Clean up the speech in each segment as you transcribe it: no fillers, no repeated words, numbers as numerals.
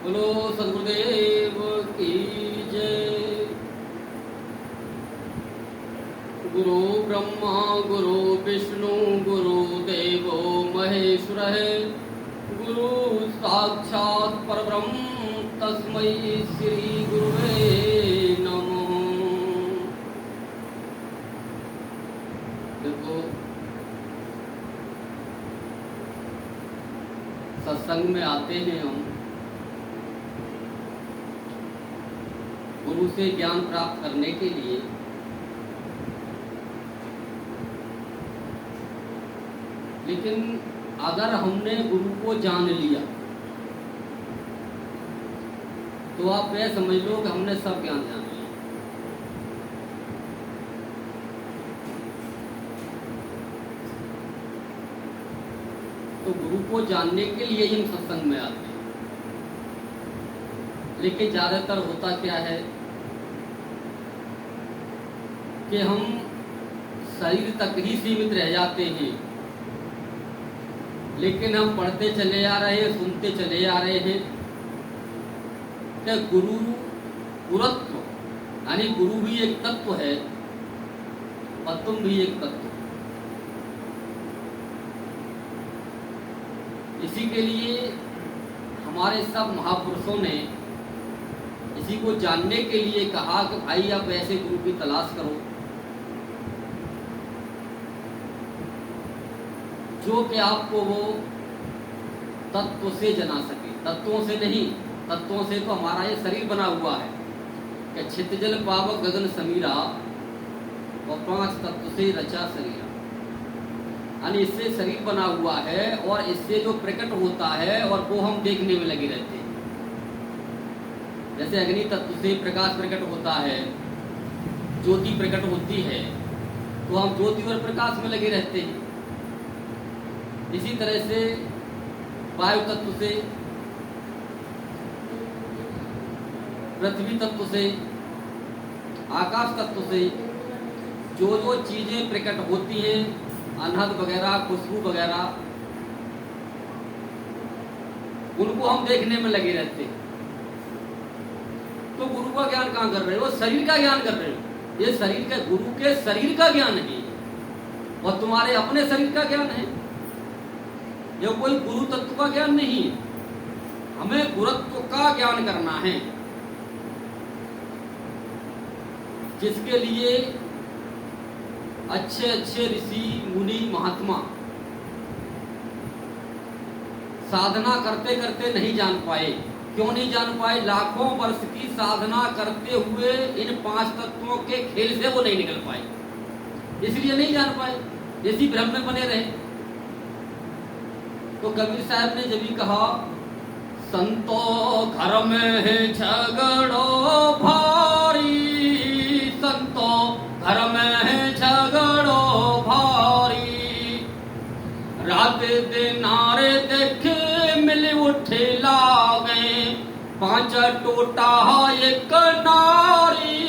बोलो सदगुरुदेव की जय। गुरु ब्रह्मा गुरु विष्णु गुरु देवो महेश्वर गुरु साक्षात् परब्रह्म तस्मै श्री गुरुवे नमः। देखो सत्संग में आते हैं हम गुरु से ज्ञान प्राप्त करने के लिए, लेकिन अगर हमने गुरु को जान लिया तो आप यह समझ लो कि हमने सब ज्ञान जान लिया। तो गुरु को जानने के लिए ही हम सत्संग में आते हैं। लेकिन ज्यादातर होता क्या है कि हम शरीर तक ही सीमित रह जाते हैं, लेकिन हम पढ़ते चले आ रहे हैं, सुनते चले आ रहे हैं कि गुरु गुरुत्व यानी गुरु भी एक तत्व है और तुम भी एक तत्व। इसी के लिए हमारे सब महापुरुषों ने इसी को जानने के लिए कहा कि भाई आप ऐसे गुरु की तलाश करो जो कि आपको वो तत्व से जना सके। तत्वों से नहीं, तत्वों से तो हमारा ये शरीर बना हुआ है कि छित जल पावक गगन समीरा और 5 तत्व से रचा शरीरा, यानी इससे शरीर बना हुआ है और इससे जो प्रकट होता है और वो हम देखने में लगे रहते हैं। जैसे अग्नि तत्व से प्रकाश प्रकट होता है, ज्योति प्रकट होती है, तो हम ज्योति और प्रकाश में लगे रहते हैं। इसी तरह से वायु तत्व से, पृथ्वी तत्व से, आकाश तत्व से जो जो चीजें प्रकट होती हैं, अनहद वगैरह, खुशबू वगैरह, उनको हम देखने में लगे रहते हैं। तो गुरु का ज्ञान कहाँ कर रहे हो? शरीर का ज्ञान कर रहे हो। ये शरीर का, गुरु के शरीर का ज्ञान है और तुम्हारे अपने शरीर का ज्ञान है। यह कोई गुरु तत्व का ज्ञान नहीं है। हमें गुरुत्व का ज्ञान करना है, जिसके लिए अच्छे अच्छे ऋषि मुनि महात्मा साधना करते करते नहीं जान पाए। क्यों नहीं जान पाए? लाखों वर्ष की साधना करते हुए इन 5 तत्वों के खेल से वो नहीं निकल पाए, इसलिए नहीं जान पाए, इसी भ्रम में बने रहे। तो कबीर साहब ने जब भी कहा, संतो घर में है झगड़ो भारी, संतो घर में है झगड़ो भारी, रात दिन नारे देखे मिल उठे लागे, 5 टोटा एक नारी,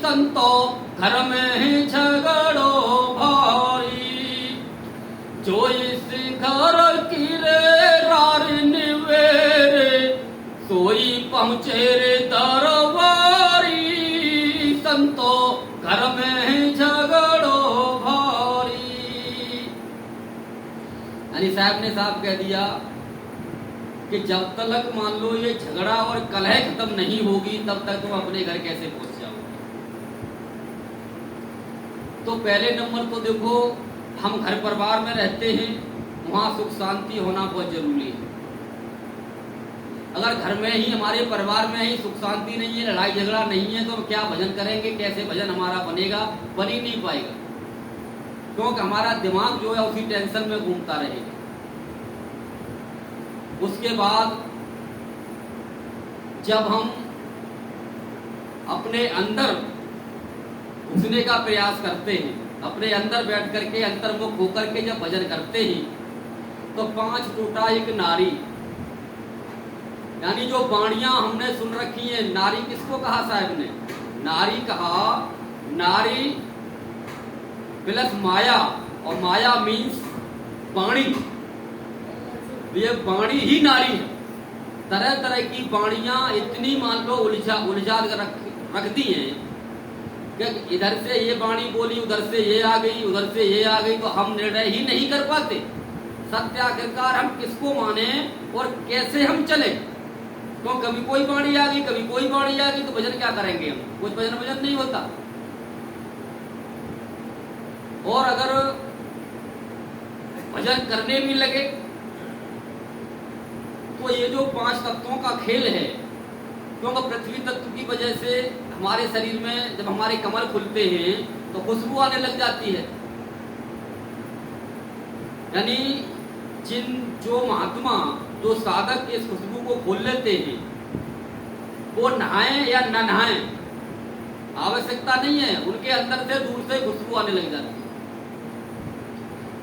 संतो घर में है झगड़ो भारी, जो इस घर की रे रार निवेरे, सोई पहुँचे रे दरबारी, संतो घर में झगड़ो भारी। यानी साहब ने साफ कह दिया कि जब तक मान लो ये झगड़ा और कलह खत्म नहीं होगी, तब तक तुम अपने घर कैसे पहुंच जाओगे। तो पहले नंबर तो देखो, हम घर परिवार में रहते हैं, वहां सुख शांति होना बहुत जरूरी है। अगर घर में ही, हमारे परिवार में ही सुख शांति नहीं है, लड़ाई झगड़ा नहीं है, तो हम क्या भजन करेंगे? कैसे भजन हमारा बनेगा? बन ही नहीं पाएगा, क्योंकि हमारा दिमाग जो है उसी टेंशन में घूमता रहेगा। उसके बाद जब हम अपने अंदर घुसने का प्रयास करते हैं, अपने अंदर बैठ करके अंतर्मुख होकर के जब भजन करते हैं, तो 5 टोटा एक नारी, यानी जो वाणियां हमने सुन रखी हैं, नारी किसको कहा साहब ने? नारी कहा, नारी प्लस माया, और माया मीन्स वाणी। ये वाणी ही नारी है। तरह तरह की वाणियां इतनी मान लो उलझा रख दी हैं कि इधर से ये वाणी बोली, उधर से ये आ गई, उधर से ये आ गई, तो हम निर्णय ही नहीं कर पाते सत्य आखिरकार हम किसको माने और कैसे हम चले। तो कभी कोई वाणी आ गई, कभी कोई वाणी आ गई, तो भजन क्या करेंगे हम? कुछ भजन नहीं होता। और अगर भजन करने भी लगे तो ये जो 5 तत्वों का खेल है, क्योंकि पृथ्वी तत्व की वजह से हमारे शरीर में जब हमारे कमल खुलते हैं तो खुशबू आने लग जाती है। यानी जो महात्मा, जो साधक इस खुशबू को खोल लेते हैं, वो नहाएं या न नहाएं आवश्यकता नहीं है, उनके अंदर से दूर से खुशबू आने लग जाती है।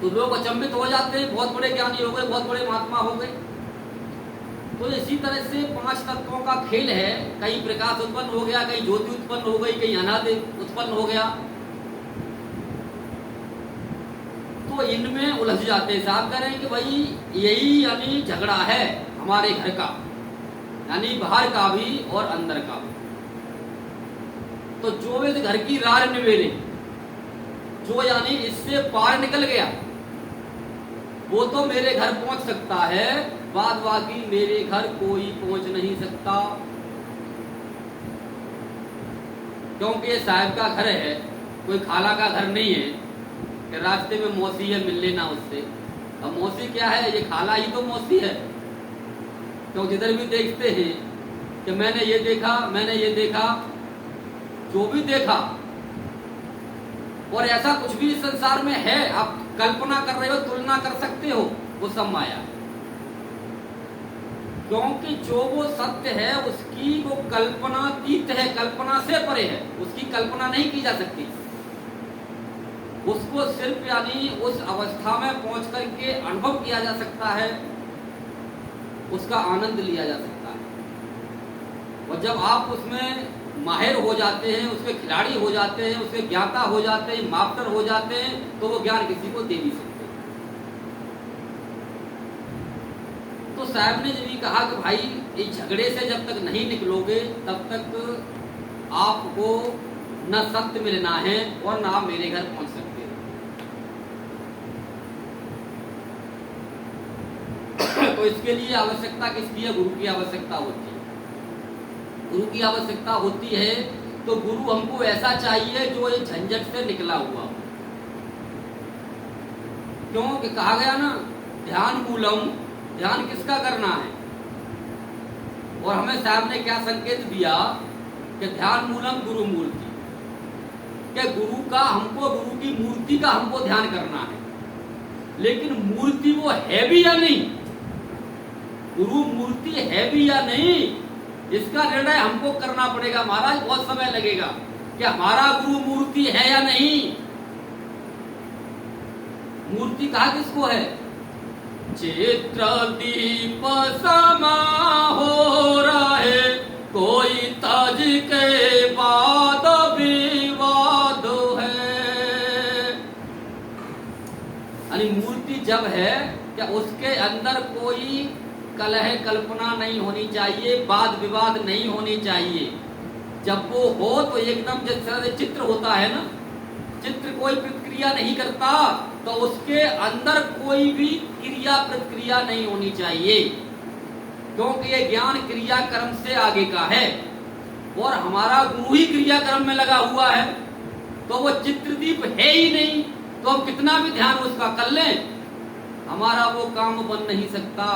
तो लोग अचंभित हो जाते हैं, बहुत बड़े ज्ञानी हो गए, बहुत बड़े महात्मा हो गए। तो इसी तरह से 5 तत्वों का खेल है। कहीं प्रकाश उत्पन्न हो गया, कहीं ज्योति उत्पन्न हो गई, कहीं अनादि उत्पन्न हो गया, तो इनमें उलझ जाते हैं। साहब कह रहे हैं कि भाई यही यानी झगड़ा है हमारे घर का, यानी बाहर का भी और अंदर का भी। तो जो इस घर की रार निवेले, जो यानी इससे पार निकल गया, वो तो मेरे घर पहुंच सकता है, बाद बाकी मेरे घर कोई पहुंच नहीं सकता। क्योंकि ये साहब का घर है, कोई खाला का घर नहीं है कि रास्ते में मौसी है मिल लेना उससे। अब मौसी क्या है? ये खाला ही तो मौसी है। क्यों जिधर भी देखते हैं कि मैंने ये देखा, मैंने ये देखा, जो भी देखा, और ऐसा कुछ भी इस संसार में है आप कल्पना कर रहे हो, तुलना कर सकते हो, वो सब माया है। क्योंकि जो वो सत्य है उसकी वो कल्पनातीत है, कल्पना से परे है, उसकी कल्पना नहीं की जा सकती। उसको सिर्फ यानी उस अवस्था में पहुंच करके अनुभव किया जा सकता है, उसका आनंद लिया जा सकता है। और जब आप उसमें माहिर हो जाते हैं, उसके खिलाड़ी हो जाते हैं, उसके ज्ञाता हो जाते हैं, मास्टर हो जाते हैं, तो वो ज्ञान किसी को दे नहीं सकते। तो साहब ने जब ये कहा कि भाई इस झगड़े से जब तक नहीं निकलोगे तब तक आपको न सत्य मिलना है और न आप मेरे घर पहुंच सकते हो। तो इसके लिए आवश्यकता किसकी है? गुरु की आवश्यकता होती है। गुरु की आवश्यकता होती है तो गुरु हमको ऐसा चाहिए जो ये झंझट से निकला हुआ हो। क्योंकि कहा गया ना, ध्यान मूलम, ध्यान किसका करना है? और हमें साहब ने क्या संकेत दिया कि ध्यान मूलम गुरु मूर्ति, कि गुरु का हमको, गुरु की मूर्ति का हमको ध्यान करना है। लेकिन मूर्ति वो है भी या नहीं, गुरु मूर्ति है भी या नहीं, इसका निर्णय हमको करना पड़ेगा। महाराज बहुत समय लगेगा कि हमारा गुरु मूर्ति है या नहीं। मूर्ति कहा किसको है? चित्र दीप समा हो रहे, कोई ताज के बाद विवाद है। यानी मूर्ति जब है क्या उसके अंदर कोई कलह कल्पना नहीं होनी चाहिए, वाद विवाद नहीं होनी चाहिए। जब वो हो तो एकदम जिस तरह से चित्र होता है ना, चित्र कोई प्रतिक्रिया नहीं करता, तो उसके अंदर कोई भी क्रिया प्रतिक्रिया नहीं होनी चाहिए। क्योंकि ये ज्ञान क्रिया कर्म से आगे का है और हमारा गुरु ही क्रिया कर्म में लगा हुआ है, तो वो चित्रदीप है ही नहीं। तो हम कितना भी ध्यान उसका कर लें, हमारा वो काम बन नहीं सकता।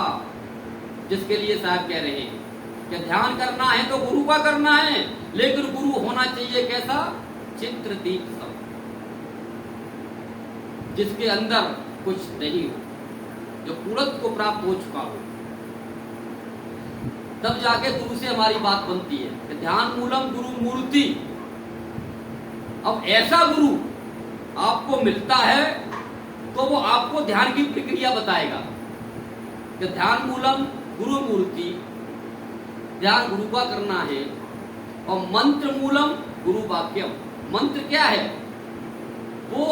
जिसके लिए साहब कह रहे हैं कि ध्यान करना है तो गुरु का करना है, लेकिन गुरु होना चाहिए कैसा? चित्रदीप सब, जिसके अंदर कुछ नहीं हो, जो पूर्णत्व को प्राप्त हो चुका हो। तब जाके गुरु से हमारी बात बनती है कि ध्यान मूलम गुरु मूर्ति। अब ऐसा गुरु आपको मिलता है तो वो आपको ध्यान की प्रक्रिया बताएगा कि ध्यान मूलम गुरु मूर्ति, ध्यान गुरु का करना है। और मंत्र मूलम गुरु वाक्यम, मंत्र क्या है? वो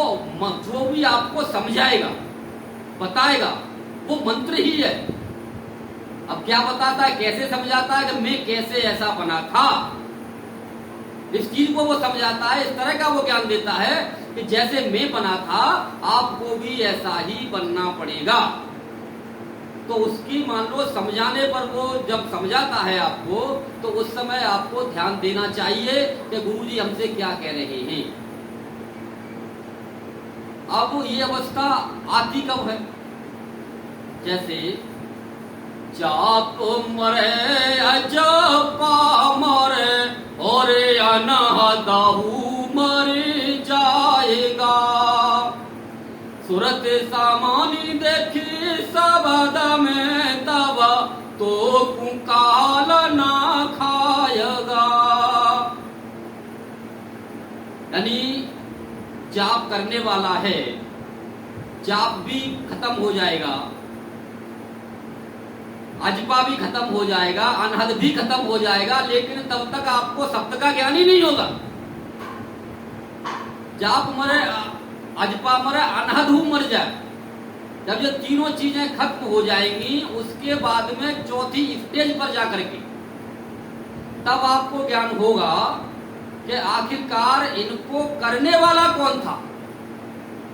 जो भी आपको समझाएगा, बताएगा, वो मंत्र ही है। अब क्या बताता है, कैसे समझाता है कि मैं कैसे ऐसा बना था, इस चीज को वो समझाता है। इस तरह का वो ज्ञान देता है कि जैसे मैं बना था आपको भी ऐसा ही बनना पड़ेगा। तो उसकी मान लो समझाने पर वो जब समझाता है आपको, तो उस समय आपको ध्यान देना चाहिए कि गुरुजी हमसे क्या कह रहे हैं। अब ये अवस्था आती कब है, जैसे जाप मरे अजपा मरे और अनहदहु मर जाएगा, सूरत सामानी देखी सबद में तब तो कुकाल ना खाएगा। यानी जाप करने वाला है, जाप भी खत्म हो जाएगा, अजपा भी खत्म हो जाएगा, अनहद भी खत्म हो जाएगा, लेकिन तब तक आपको सप्त का ज्ञान ही नहीं होगा। जाप मरे, अजपा मरे, अनहद मर जाए, जब ये तीनों चीजें खत्म हो जाएंगी, उसके बाद में चौथी स्टेज पर जाकर के तब आपको ज्ञान होगा कि आखिरकार इनको करने वाला कौन था,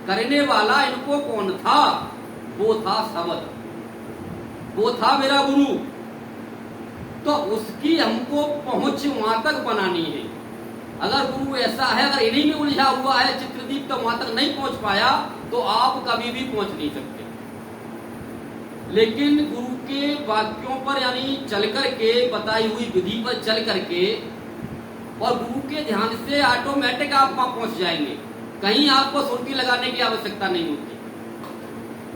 करने वाला इनको कौन था, वो था शब्द, वो था मेरा गुरु। तो उसकी हमको पहुंच वहां तक बनानी है। अगर गुरु ऐसा है, अगर इन्हीं में उलझा हुआ है चित्रदीप, तो वहां तक नहीं पहुंच पाया, तो आप कभी भी पहुंच नहीं सकते। लेकिन गुरु के वाक्यों पर यानी चल करके, बताई हुई विधि पर चल करके और गुरु के ध्यान से ऑटोमेटिक आप वहां पहुंच जाएंगे। कहीं आपको सुरती लगाने की आवश्यकता नहीं होती,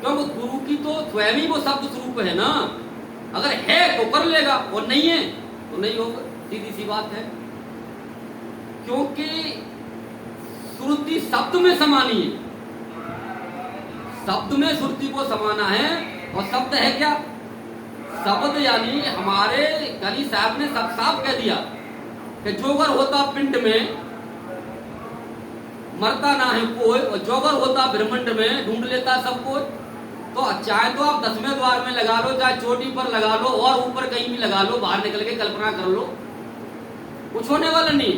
क्योंकि गुरु की तो स्वयं ही वो शब्द स्वरूप है ना। अगर है तो कर लेगा, और नहीं है तो नहीं होगा, सीधी सी बात है। क्योंकि श्रुति शब्द में समानी है, शब्द में श्रुति को समाना है। और शब्द है क्या, शब्द यानी हमारे गली साहब ने सब साफ कह दिया कि जोगर होता पिंड में मरता ना है कोई, और जोगर होता ब्रह्मांड में ढूंढ लेता सब कोई। तो चाहे तो आप 10वें द्वार में लगा लो, चाहे चोटी पर लगा लो, और ऊपर कहीं भी लगा लो, बाहर निकल के कल्पना कर लो, कुछ होने वाला नहीं।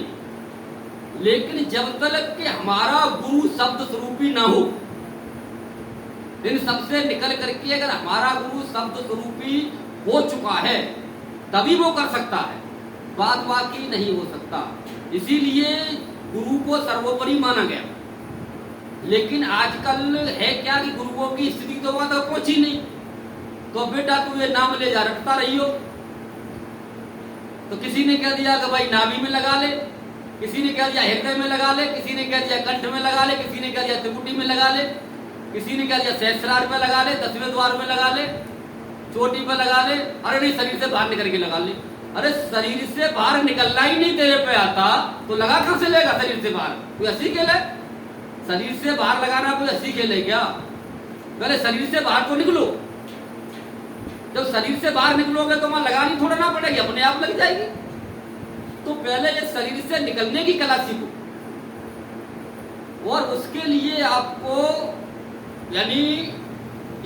लेकिन जब तक कि हमारा गुरु शब्द स्वरूपी ना हो, इन सबसे निकल करके अगर हमारा गुरु शब्द स्वरूपी हो चुका है, तभी वो कर सकता है, बात बाकी नहीं हो सकता। इसीलिए गुरु को सर्वोपरि माना गया। लेकिन आजकल है क्या कि गुरुओं की स्थिति तो वहां तक पहुंची नहीं, तो बेटा तू ये नाम ले जा, रटता रही हो। तो किसी ने कह दिया कि भाई नाभि में लगा ले, किसी ने कह दिया हृदय में लगा ले, किसी ने कह दिया कंठ में लगा ले, किसी ने कह दिया त्रिपुटी में लगा ले, किसी ने कह दिया सहस्रार में लगा ले, 10वें द्वार में लगा ले, चोटी पर लगा ले। अरे नहीं, शरीर से बाहर निकल के लगा ले। अरे शरीर से बाहर निकलना ही नहीं तेरे पे आता, तो लगा कहां से लेगा शरीर से बाहर? कोई हंसी खेल है? शरीर से बाहर लगाना कोई हंसी खेल है क्या? पहले शरीर से बाहर तो निकलो। जब शरीर से बाहर निकलोगे तो वहां लगानी थोड़ा ना पड़ेगी, अपने आप लग जाएगी। तो पहले ये शरीर से निकलने की कला सीखो, और उसके लिए आपको यानी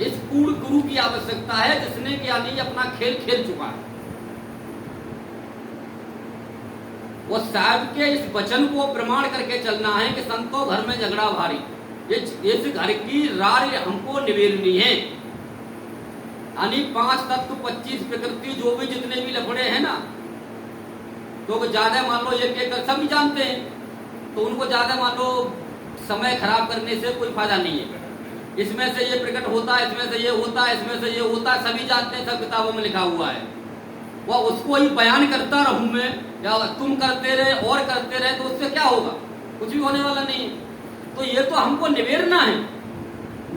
इस पूर्ण गुरु की आवश्यकता है, जिसने कि यानी अपना खेल खेल चुका है। वो साहब के इस वचन को प्रमाण करके चलना है कि संतो घर में झगड़ा भारी, इस घर की रार हमको निवेरनी है। यानी 5 तत्व 25 प्रकृति, जो भी जितने भी लफड़े हैं ना, तो ज्यादा मान लो एक सभी जानते हैं, तो उनको ज्यादा मान लो समय खराब करने से कोई फायदा नहीं है। इसमें से ये प्रकट होता है, इसमें से ये होता है, इसमें से ये होता है, सभी जानते हैं, सब किताबों में लिखा हुआ है। वह उसको ही बयान करता रहूं मैं, या तुम करते रहे और करते रहे, तो उससे क्या होगा? कुछ भी होने वाला नहीं। तो ये तो हमको निवेरना है।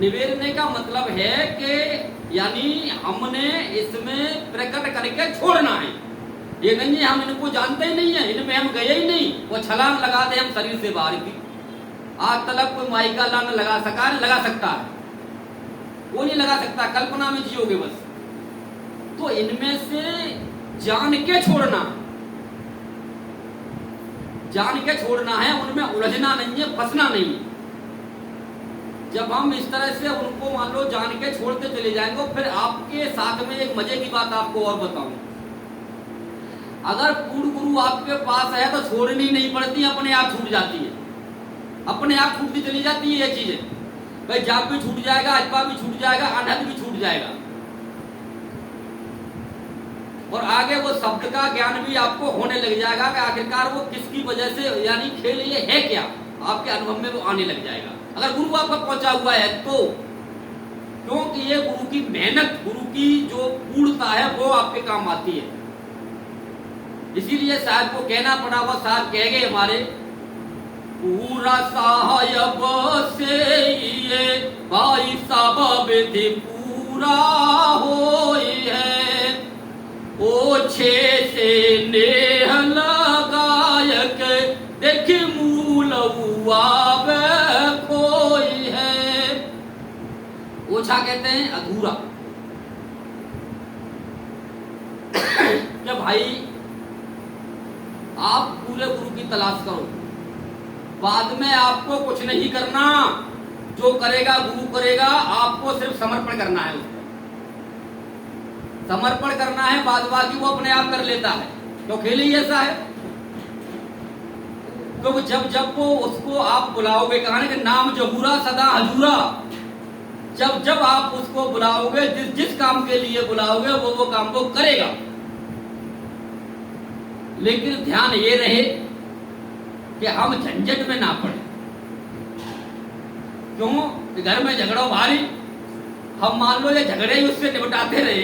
निवेरने का मतलब है कि यानी हमने इसमें प्रकट करके छोड़ना है। ये नहीं है हम इनको जानते ही नहीं है, इनमें हम गए ही नहीं, वो छलांग लगा दे हम शरीर से बाहर की। आज तक कोई माई का लाना लगा सका, लगा सकता है? वो नहीं लगा सकता, कल्पना में जियोगे बस। तो इनमें से जान के छोड़ना, जान के छोड़ना है, उनमें उलझना नहीं है, फंसना नहीं है। जब हम इस तरह से उनको मान लो जान के छोड़ते चले जाएंगे, फिर आपके साथ में एक मजे की बात आपको और बताऊं, अगर पूर्ण गुरु आपके पास है तो छोड़नी नहीं पड़ती, अपने आप छूट जाती है, अपने आप छूटती चली जाती है ये चीजें। भाई जाप भी छूट जाएगा, अजपा भी छूट जाएगा, अनहद भी छूट जाएगा, और आगे वो शब्द का ज्ञान भी आपको होने लग जाएगा कि आखिरकार वो किसकी वजह से, यानी खेल ये है क्या, आपके अनुभव में वो आने लग जाएगा अगर गुरु आपका पहुंचा हुआ है तो। क्योंकि ये गुरु की मेहनत, गुरु की जो पूर्णता है वो आपके काम आती है। इसीलिए साहब को कहना पड़ा, हुआ साहब कह गए हमारे, पूरा साहब से ये भाई साहब विधि पूरा होई है, ओछे से नेह लगायक देखी मूल आवे कोई है। ओछा कहते हैं अधूरा, क्या भाई आप पूरे गुरु की तलाश करो, बाद में आपको कुछ नहीं करना, जो करेगा गुरु करेगा, आपको सिर्फ समर्पण करना है, उसको समर्पण करना है, बाद बाकी वो अपने आप कर लेता है। तो खेल ही ऐसा है, तो जब जब वो उसको आप बुलाओगे, कहा कि नाम जहूरा सदा हजूरा, जब जब आप उसको बुलाओगे, जिस जिस काम के लिए बुलाओगे वो काम वो करेगा। लेकिन ध्यान ये रहे कि हम झंझट में ना पड़े। क्यों कि घर में झगड़ा भारी, हम मान लो ये झगड़े ही उससे निपटाते रहे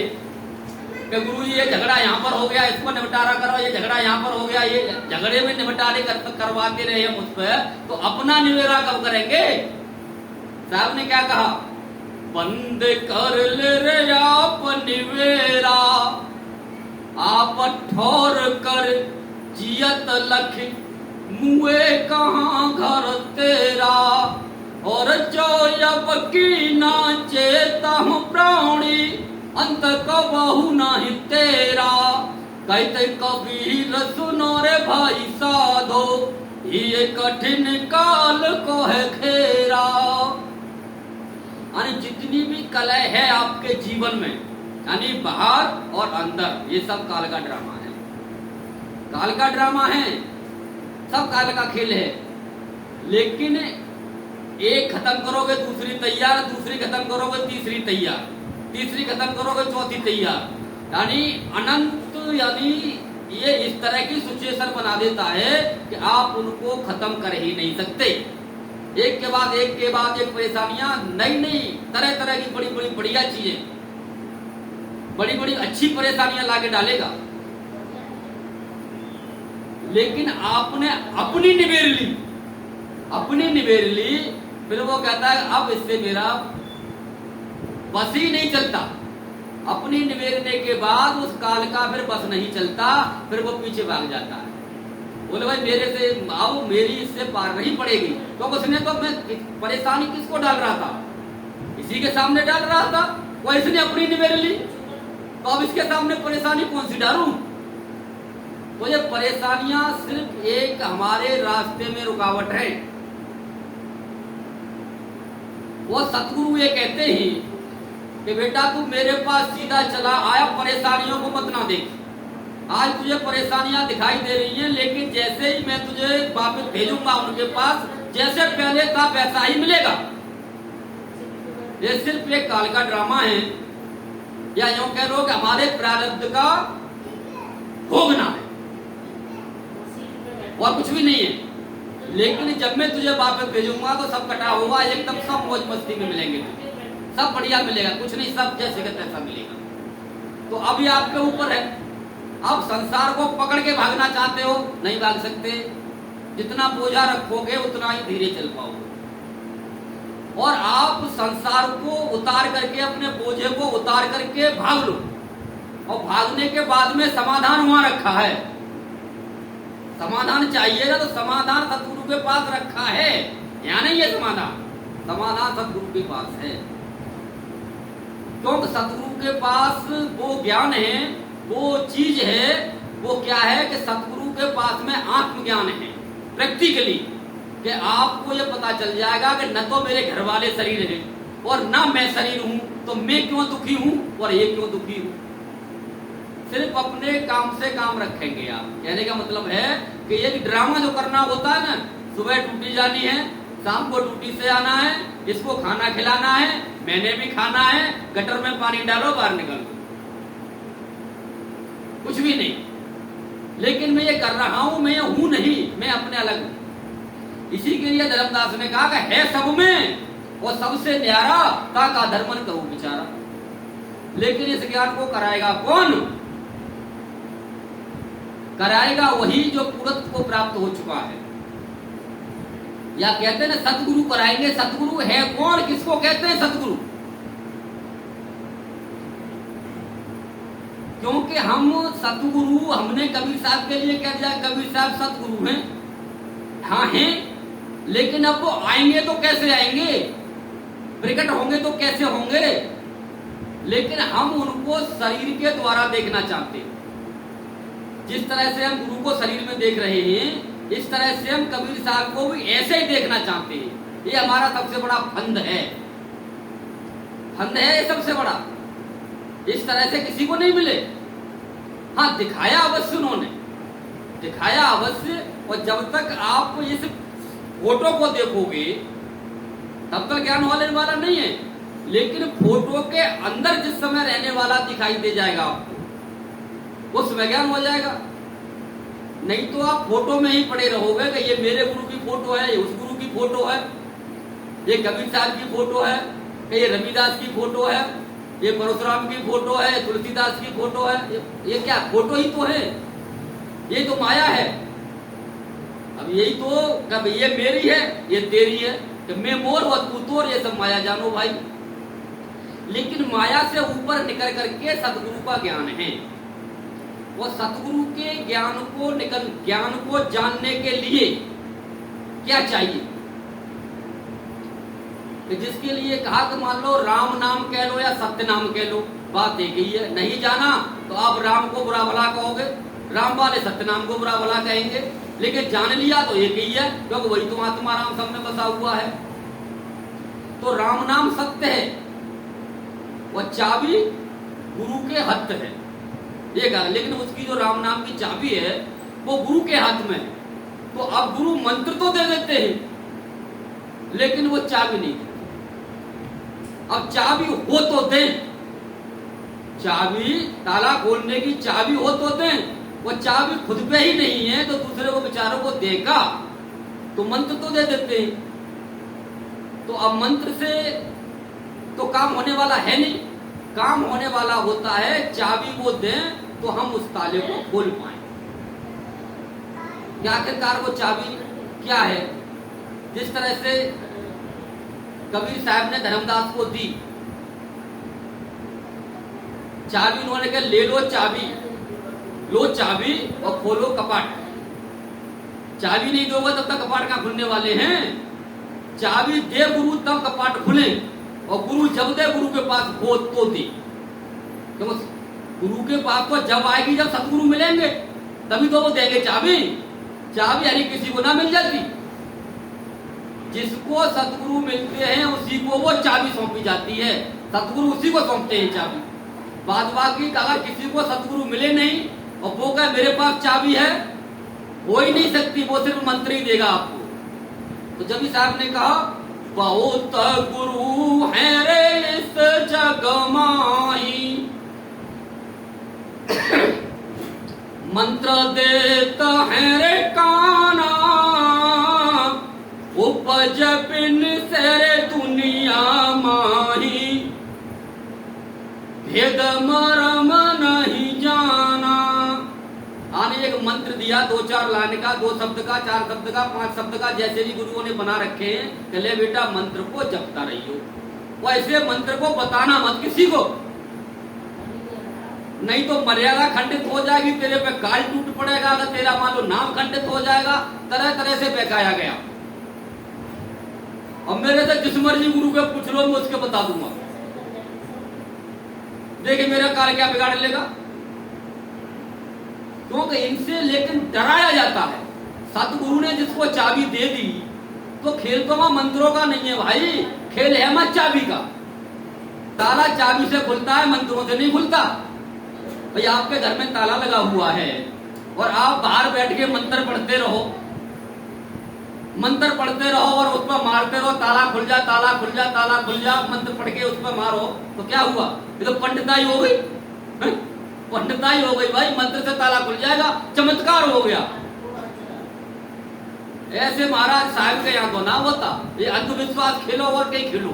कि गुरु जी ये झगड़ा यहाँ पर हो गया, इसको निपटारा करो, ये झगड़ा यहाँ पर हो गया, ये झगड़े में निपटारे करवाते रहे हम उस पर, तो अपना निवेरा कब करेंगे। साहब ने क्या कहा, बंद कर ले रे आप निवेरा, आप ठोर कर जियत लख, मुए कहाँ घर तेरा, और जो अब की ना चेता प्राणी, अंत कबहू नहीं तेरा। कहते कबीर सुनो रे भाई साधो, ये कठिन काल को है घेरा। यानी जितनी भी कलह है आपके जीवन में, यानी बाहर और अंदर, ये सब काल का ड्रामा है, काल का ड्रामा है, सब काल का खेल है। लेकिन एक खत्म करोगे दूसरी तैयार, दूसरी खत्म करोगे तीसरी तैयार, तीसरी खत्म करोगे चौथी तैयार, यानी अनंत, यानी ये इस तरह की सिचुएशन बना देता है कि आप उनको खत्म कर ही नहीं सकते। एक के बाद एक के बाद एक परेशानियां, नई नई तरह तरह की बड़ी बड़ी बढ़िया चीजें, बड़ी बड़ी अच्छी परेशानियां लाके डालेगा। लेकिन आपने अपनी निबेर ली, अपनी निबेर ली, फिर वो कहता है अब इससे मेरा बस ही नहीं चलता। अपनी निबेरने के बाद उस काल का फिर बस नहीं चलता, फिर वो पीछे भाग जाता है, बोले भाई मेरे से आओ, मेरी इससे पार नहीं पड़ेगी। तो उसने तो मैं परेशानी किसको डाल रहा था, इसी के सामने डाल रहा था, वो इसने अपनी निबेर ली, तो अब इसके सामने परेशानी कौन सी डालूं। तो ये परेशानियां सिर्फ एक हमारे रास्ते में रुकावट है। वो सतगुरु ये कहते ही कि बेटा तू मेरे पास सीधा चला आया, परेशानियों को मत ना देख। आज तुझे परेशानियां दिखाई दे रही हैं, लेकिन जैसे ही मैं तुझे वापस भेजूंगा उनके पास, जैसे पहले था वैसा ही मिलेगा। ये सिर्फ एक काल का ड्रामा है, या यूं कह लो कि हमारे प्रारब्ध का भोगना है, और कुछ भी नहीं है। लेकिन जब मैं तुझे वापस भेजूंगा तो सब कटा होगा, एकदम सब मौज मस्ती में मिलेंगे तुझे, सब बढ़िया मिलेगा, कुछ नहीं, सब जैसे का तैसा मिलेगा। तो अभी आपके ऊपर है, अब संसार को पकड़ के भागना चाहते हो, नहीं भाग सकते। जितना बोझा रखोगे उतना ही धीरे चल पाओगे, और आप संसार को उतार करके, अपने बोझे को उतार करके भाग लो, और भागने के बाद में समाधान वहां रखा है। समाधान चाहिए ना, तो समाधान सतगुरु के पास रखा है, यहाँ नहीं है समाधान, समाधान सतगुरु के पास है। क्योंकि सतगुरु के पास वो ज्ञान है, वो चीज है, वो क्या है कि सतगुरु के पास में आत्मज्ञान है, प्रैक्टिकली कि आपको ये पता चल जाएगा कि न तो मेरे घर वाले शरीर हैं और न मैं शरीर हूं, तो मैं क्यों दुखी हूं और ये क्यों दुखी हूं। सिर्फ अपने काम से काम रखेंगे आप। कहने का मतलब है कि ये ड्रामा जो करना होता है ना, सुबह ड्यूटी जानी है, शाम को ड्यूटी से आना है, इसको खाना खिलाना है, मैंने भी खाना है, गटर में पानी डालो, बाहर निकल दो, कुछ भी नहीं। लेकिन मैं ये कर रहा हूं, मैं हूं नहीं, मैं अपने अलग हूं। इसी के लिए धर्मदास ने कहा कि है सब में और सबसे न्यारा ताका धर्मन कहूं बेचारा। लेकिन इस ज्ञान को कराएगा कौन? कराएगा वही जो पूर्णत्व को प्राप्त हो चुका है। या कहते हैं ना सतगुरु कराएंगे। सतगुरु है कौन? किसको कहते हैं सतगुरु? क्योंकि हम सतगुरु, हमने कबीर साहब के लिए कह दिया कबीर साहब सतगुरु हैं। हाँ हैं, लेकिन अब वो आएंगे तो कैसे आएंगे, प्रकट होंगे तो कैसे होंगे। लेकिन हम उनको शरीर के द्वारा देखना चाहते हैं। जिस तरह से हम गुरु को शरीर में देख रहे हैं, इस तरह से हम कबीर साहब को भी ऐसे ही देखना चाहते हैं। ये हमारा सबसे बड़ा फंद है। फंद है ये सबसे बड़ा। इस तरह से किसी को नहीं मिले। हाँ, दिखाया अवश्य उन्होंने, दिखाया अवश्य। और जब तक आप इस फोटो को देखोगे तब तक ज्ञान होने वाला नहीं है। लेकिन फोटो के अंदर जिस समय रहने वाला दिखाई दे जाएगा आपको, उस समय ज्ञान हो जाएगा। नहीं तो आप फोटो में ही पड़े रहोगे कि ये मेरे गुरु की फोटो है, ये उस गुरु की फोटो है, ये कबीर साहब की फोटो है, कि ये रविदास की फोटो है, ये परशुराम की फोटो है, तुलसीदास की फोटो है। ये क्या फोटो ही तो है, ये तो माया है। अब यही तो कब ये मेरी है, ये तेरी है, कि मैं मोर और तू तोर, ये सब माया जानो भाई। लेकिन माया से ऊपर निकल करके सतगुरु का ज्ञान है। वो सतगुरु के ज्ञान को जानने के लिए क्या चाहिए? कि जिसके लिए कहा कि मान लो राम नाम कह लो या सत्य नाम कह लो, बात एक ही है। नहीं जाना तो आप राम को बुरा भला कहोगे, राम वाले सत्य नाम को बुरा भला कहेंगे। लेकिन जान लिया तो एक ही है, क्योंकि वही तो आत्मा राम सब में बसा हुआ है। तो राम नाम सत्य है, वह चाबी गुरु के हाथ है, ये कहा। लेकिन उसकी जो राम नाम की चाबी है वो गुरु के हाथ में है। तो अब गुरु मंत्र तो दे देते हैं, लेकिन वो चाबी नहीं देते। अब चाबी हो तो दे, चाबी ताला खोलने की चाबी हो तो दे। वो चाबी खुद पे ही नहीं है तो दूसरे को बेचारों को देगा तो मंत्र तो दे देते हैं। तो अब मंत्र से तो काम होने वाला है नहीं। काम होने वाला होता है चाबी वो दें तो हम उस ताले को खोल पाए। आखिरकार वो चाबी क्या है? जिस तरह से कबीर साहब ने धर्मदास को दी चाबी, उन्होंने कहा ले लो चाबी, लो चाबी और खोलो कपाट। चाबी नहीं दोगे तब तक कपाट कहां खुलने वाले हैं? चाबी दे गुरु तब कपाट खुले, और गुरु जब दे गुरु के पास हो तो दे। तो गुरु के पास तो जब आएगी जब सतगुरु मिलेंगे तभी तो वो देंगे चाबी। चाबी यानी किसी को ना मिल जाती, जिसको सतगुरु मिलते हैं उसी को वो चाबी सौंपी जाती है। सतगुरु उसी को सौंपते हैं चाबी। बाद बाकी अगर किसी को सतगुरु मिले नहीं और वो कहे मेरे पास चाबी है, हो ही नहीं सकती, वो सिर्फ मंत्र ही देगा आपको। तो जब साहब ने कहा बहुत गुरु है रे इस जग माही, मंत्र देता है रे काना, उपज बिन से रे दुनिया माही, भेद मरम नहीं जाना। आने एक मंत्र दिया 2-4 लाइन का, 2 शब्द का, 4 शब्द का, 5 शब्द का, जैसे भी गुरुओं ने बना रखे हैं। कहले बेटा मंत्र को जपता रहियो, वैसे मंत्र को बताना मत किसी को, नहीं तो मर्यादा खंडित हो जाएगी, तेरे पे काल टूट पड़ेगा। अगर तेरा मान लो नाम खंडित हो जाएगा, तरह तरह से बहकाया गया। और मेरे से जिस मर्जी गुरु के पूछ लो, मैं उसके बता दूंगा। देखिए मेरा काल क्या बिगाड़ लेगा, क्योंकि इनसे लेकिन डराया जाता है। सतगुरु ने जिसको चाबी दे दी तो खेल तो वहां मंत्रों का नहीं है भाई, खेल है वहां चाबी का। ताला चाबी से खुलता है, मंत्रों से नहीं खुलता। भाई आपके घर में ताला लगा हुआ है और आप बाहर बैठ के मंत्र पढ़ते रहो, मंत्र पढ़ते रहो और उस पर मारते रहो, ताला खुल जा, ताला खुल जा, ताला खुल जा, मंत्र पढ़ के उस पर मारो, तो क्या हुआ? ये तो पंडिताई हो गई, पंडिताई हो गई भाई। मंत्र से ताला खुल जाएगा, चमत्कार हो गया। ऐसे महाराज साहब के यहाँ तो ना होता। ये अंधविश्वास खेलो और कहीं खेलो,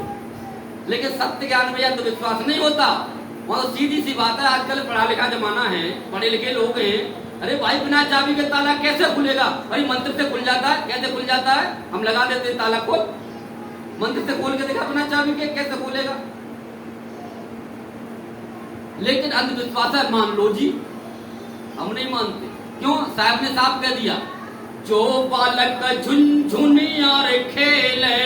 लेकिन सत्य ज्ञान में अंधविश्वास नहीं होता। वहां तो सीधी सी बात है, आजकल पढ़ा लिखा जमाना है, पढ़े लिखे लोग हैं। अरे भाई बिना चाबी के ताला कैसे खुलेगा? भाई मंत्र से खुल जाता है। कैसे खुल जाता है? हम लगा देते हैं ताला खोल, मंत्र से खोल के देखा बिना चाबी के कैसे खोलेगा? लेकिन अंधविश्वास है, मान लो जी, हम नहीं मानते। क्यों? साहब ने साफ कह दिया, जो बालक झुनझुनिया रे खेले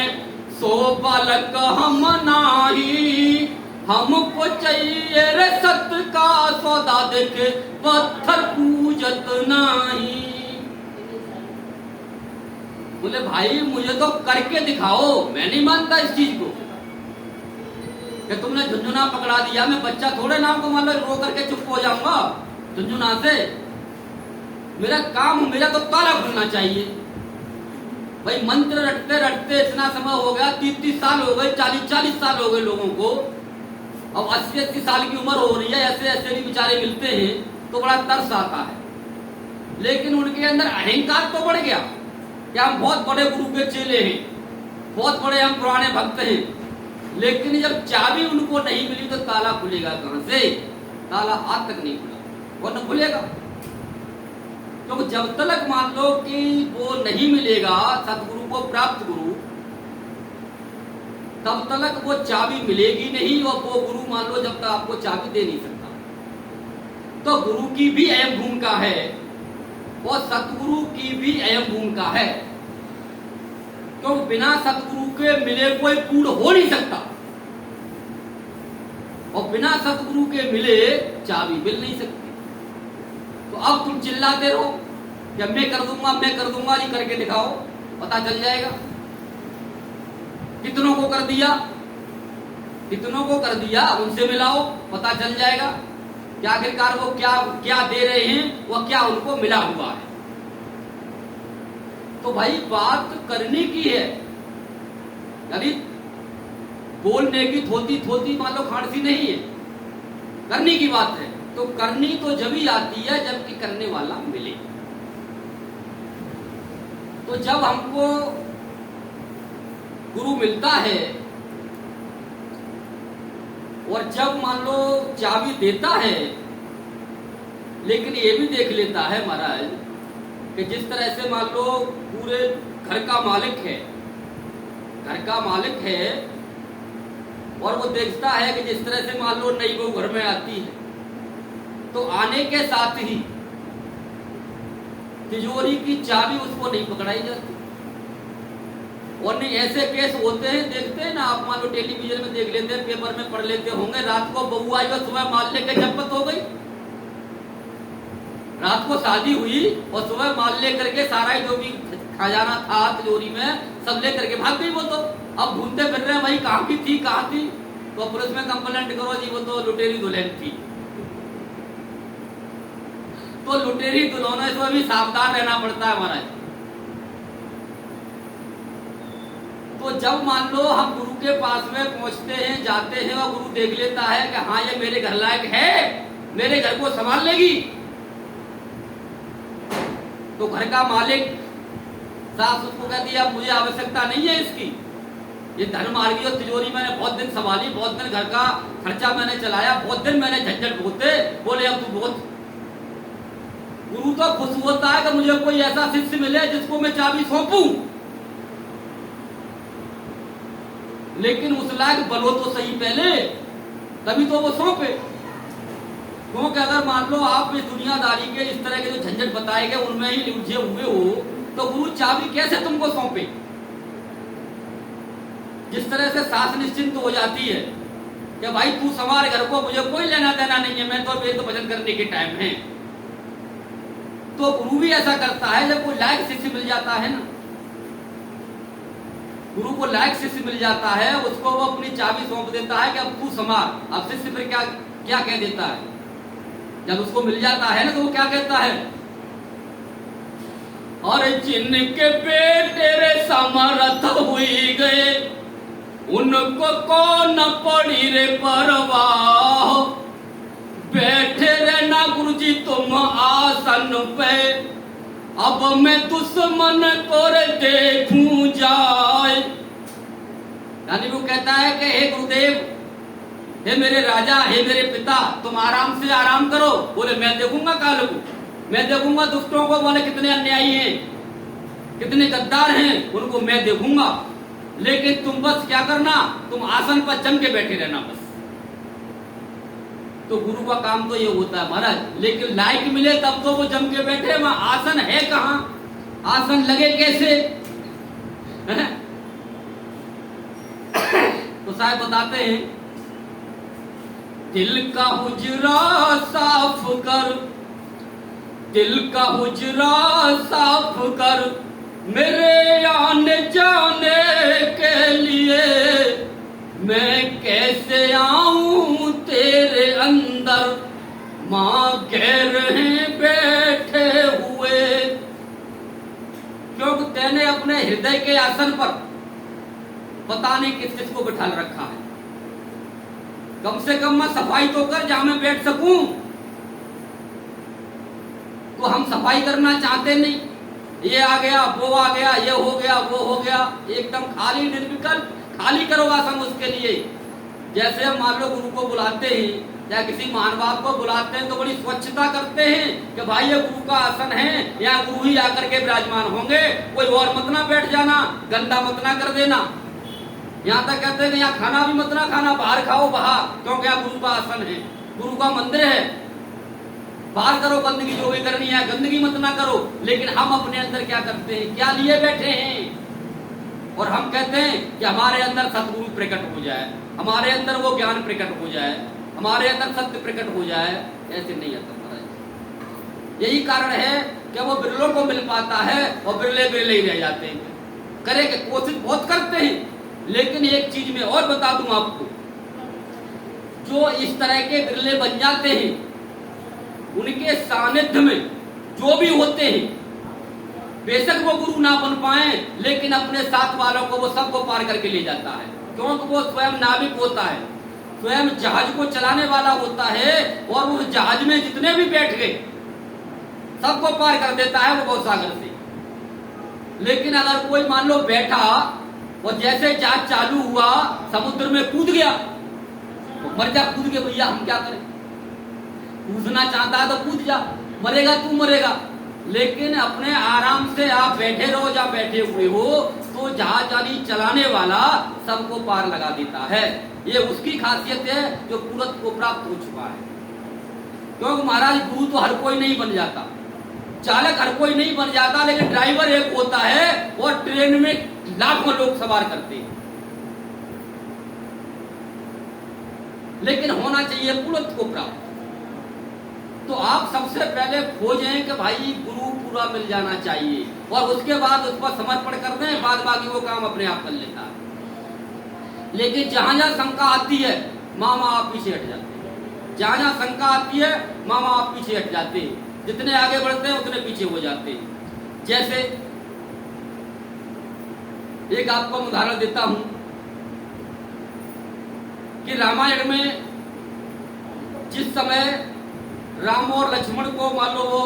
सो बालक हम नाही, हमको चाहिए रे सत्य का सौदा देखे पत्थर पूजत नहीं। बोले भाई मुझे तो करके दिखाओ, मैं नहीं मानता इस चीज को कि तुमने झुनझुना पकड़ा दिया, मैं बच्चा थोड़े नाम को मान लो रो करके चुप हो जाऊंगा झुनझुना से। मेरा काम, मेरा तो ताला खुलना चाहिए। भाई मंत्र रटते रटते इतना समय हो गया, 30-30 साल हो गए, 40-40 साल हो गए लोगों को। अब 80-80 साल की उम्र हो रही है, ऐसे ऐसे भी बेचारे मिलते हैं तो बड़ा तरस आता है। लेकिन उनके अंदर अहंकार तो बढ़ गया कि हम बहुत बड़े गुरु के चेले हैं, बहुत बड़े हम पुराने भक्त हैं। लेकिन जब चाबी उनको नहीं मिली तो ताला खुलेगा कहां से? ताला आज तक नहीं खुला और न खुलेगा। तो जब तक मान लो कि वो नहीं मिलेगा सतगुरु को, प्राप्त गुरु, तब तक वो चाबी मिलेगी नहीं। और वो गुरु मान लो जब तक आपको चाबी दे नहीं सकता। तो गुरु की भी अहम भूमिका है और सतगुरु की भी अहम भूमिका है, क्योंकि बिना सतगुरु के मिले कोई पूर्ण हो नहीं सकता और बिना सतगुरु के मिले चाबी मिल नहीं सकती। तो अब तुम चिल्लाते रहो कि मैं कर दूंगा, मैं कर दूंगा, ये करके दिखाओ, पता चल जाएगा। कितनों को कर दिया, कितनों को कर दिया, उनसे मिलाओ, पता चल जाएगा कि आखिरकार वो क्या क्या दे रहे हैं, वो क्या उनको मिला हुआ है। तो भाई बात करने की है, यानी बोलने की थोती थोती मान लो खांसी नहीं है, करने की बात है। तो करनी तो जब ही आती है जबकि करने वाला मिले। तो जब हमको गुरु मिलता है और जब मान लो चाबी देता है, लेकिन ये भी देख लेता है महाराज कि जिस तरह से मान लो पूरे घर का मालिक है, घर का मालिक है, और वो देखता है कि जिस तरह से मान लो नई बहू घर में आती है तो आने के साथ ही तिजोरी की चाबी उसको नहीं पकड़ाई जाती। और नहीं ऐसे केस होते हैं, देखते हैं ना आप, मान लो टेलीविजन में देख लेते हैं, पेपर में पढ़ लेते होंगे, रात को बहू आई और सुबह माल लेकर जब्त हो गई। रात को शादी हुई और सुबह माल लेकर के सारा जो भी खजाना था तिजोरी में सब लेकर के भाग गई। वो तो अब ढूंढते फिर रहे हैं भाई कहाँ की थी, कहाँ थी। तो पुलिस में कंप्लेंट करो जी, वो तो लुटेरी दुल्हन थी। तो लुटेरी दुल्हनों से भी सावधान रहना पड़ता है महाराज। तो जब मान लो हम गुरु के पास में पहुंचते हैं, जाते हैं, और गुरु देख लेता है कि हाँ ये मेरे घर लायक है, मेरे घर को संभाल लेगी, तो घर का मालिक सास उसको कहती है मुझे आवश्यकता नहीं है इसकी, ये धन मार्गी और तिजोरी मैंने बहुत दिन संभाली, बहुत दिन घर का खर्चा मैंने चलाया, बहुत दिन मैंने झंझट भोगते, बोले अब तू बहुत। गुरु तो खुश होता है कि मुझे कोई ऐसा शिष्य मिले जिसको मैं चाबी सौंपूं, लेकिन उस लायक बनो तो सही पहले, तभी तो वो सौंपे। क्योंकि अगर मान लो आप इस दुनियादारी के इस तरह के जो झंझट बताए गए उनमें ही उलझे हुए हो, तो गुरु चाबी कैसे तुमको सौंपे। जिस तरह से सास निश्चिंत हो जाती है कि भाई तू संभाल घर को, मुझे कोई लेना देना नहीं है, मैं तो मेरे तो भजन करने के टाइम है। तो गुरु भी ऐसा करता है जब कोई लायक शिष्य मिल जाता है ना, गुरु को लायक शिष्य मिल जाता है, उसको वो अपनी चाबी सौंप देता है कि अब तू संभाल। अब शिष्य फिर क्या क्या कह देता है, जब उसको मिल जाता है ना तो वो क्या कहता है, और जिनके बेटे रे समर्थ हुई गए उनको कौन पड़ी रे परवाह, बैठे रहना गुरुजी तुम आसन पे, अब मैं दुश्मन को रे देखूं जाए। यानी वो कहता है कि हे गुरुदेव, हे मेरे राजा, हे मेरे पिता, तुम आराम से आराम करो। बोले मैं देखूंगा काल को, मैं देखूंगा दुष्टों को, बोले कितने अन्यायी हैं, कितने गद्दार हैं, उनको मैं देखूंगा। लेकिन तुम बस क्या करना, तुम आसन पर जम के बैठे रहना बस। तो गुरु का काम तो ये होता है महाराज, लेकिन लायक मिले तब तो वो जम के बैठे, वहां आसन है कहां, आसन लगे कैसे? तो साहब बताते हैं, दिल का हुजरा साफ कर, दिल का हुजरा साफ कर, मेरे आने जाने के लिए मैं कैसे आऊं तेरे अंदर, मां कह रहे बैठे हुए, क्योंकि तेने अपने हृदय के आसन पर पता नहीं किस किस को बिठा रखा है। कम से कम मैं सफाई तो कर जहां मैं बैठ सकूं। तो हम सफाई करना चाहते नहीं, ये आ गया, वो आ गया, ये हो गया, वो हो गया, एकदम खाली निर्विकल्प खाली करो आसन उसके लिए। जैसे हम मान लो गुरु को बुलाते हैं या किसी महानुभाव को बुलाते हैं तो बड़ी स्वच्छता करते हैं कि भाई ये गुरु का आसन है, यहाँ गुरु ही आकर के विराजमान होंगे, कोई और मत ना बैठ जाना, गंदा मत ना कर देना। यहाँ तक कहते हैं कि यहाँ खाना भी मत ना खाना, बाहर खाओ बाहर, क्योंकि यहाँ गुरु का आसन है, गुरु का मंदिर है, बाहर करो गंदगी जो भी करनी है, गंदगी मत ना करो। लेकिन हम अपने अंदर क्या करते हैं, क्या लिए बैठे हैं, और हम कहते हैं कि हमारे अंदर सतगुरु प्रकट हो जाए, हमारे अंदर वो ज्ञान प्रकट हो जाए, हमारे अंदर सत्य प्रकट हो जाए। ऐसे नहीं आता महाराज। यही कारण है कि वो बिरलों को मिल पाता है और बिरले बिरले ही रह जाते हैं। करे कि कोशिश बहुत करते हैं, लेकिन एक चीज में और बता दूं आपको, जो इस तरह के बिरले बन जाते हैं, उनके सानिध्य में जो भी होते हैं, बेशक वो गुरु ना बन पाए, लेकिन अपने साथ वालों को वो सबको पार करके ले जाता है, क्योंकि वो स्वयं नाविक होता है, स्वयं जहाज को चलाने वाला होता है, और उस जहाज में जितने भी बैठ गए सबको पार कर देता है वो भवसागर से। लेकिन अगर कोई मान लो बैठा और जैसे जहाज चालू हुआ समुद्र में कूद गया, तो मर जा कूद के, भैया हम क्या करें, कूदना चाहता है तो कूद जा, मरेगा तू मरेगा। लेकिन अपने आराम से आप बैठे रहो जहाँ बैठे हुए हो, तो जहाज आदि चलाने वाला सबको पार लगा देता है। ये उसकी खासियत है जो पूरत को प्राप्त हो चुका है। क्योंकि महाराज गुरु तो हर कोई नहीं बन जाता, चालक हर कोई नहीं बन जाता, लेकिन ड्राइवर एक होता है, और ट्रेन में लाखों लोग सवार करते हैं। लेकिन होना चाहिए पूरत को प्राप्त। तो आप सबसे पहले खोजें कि भाई गुरु पूरा मिल जाना चाहिए, और उसके बाद उस पर समर्पण कर दें, बाद बाकी वो काम अपने आप कर लेता है। लेकिन जहां जहां शंका आती है, मामा आप पीछे हट जाते हैं, जहां जहां शंका आती है मामा आप पीछे हट जाते हैं, जितने आगे बढ़ते हैं उतने पीछे हो जाते हैं। जैसे एक आपको उदाहरण देता हूं कि रामायण में जिस समय राम और लक्ष्मण को मान लो वो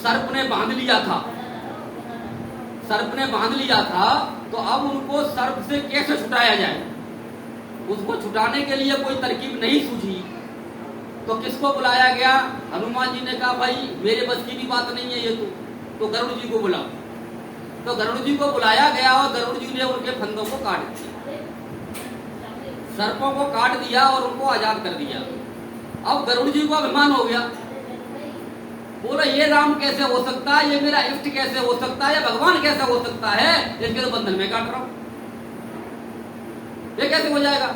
सर्प ने बांध लिया था, सर्प ने बांध लिया था, तो अब उनको सर्प से कैसे छुटाया जाए, उसको छुटाने के लिए कोई तरकीब नहीं सूझी। तो किसको बुलाया गया? हनुमान जी ने कहा भाई मेरे बस की भी बात नहीं है ये तो गरुड़ जी को बुलाओ। तो गरुड़ जी को बुलाया गया और गरुड़ जी ने उनके फंदों को काट दिया, सर्पों को काट दिया और उनको आजाद कर दिया। अब गरुड़ जी को अभिमान हो गया, बोला ये राम कैसे हो सकता है, ये मेरा इष्ट कैसे हो सकता है, भगवान कैसे हो सकता है, इसके तो बंधन में काट रहा हूं, ये कैसे हो जाएगा।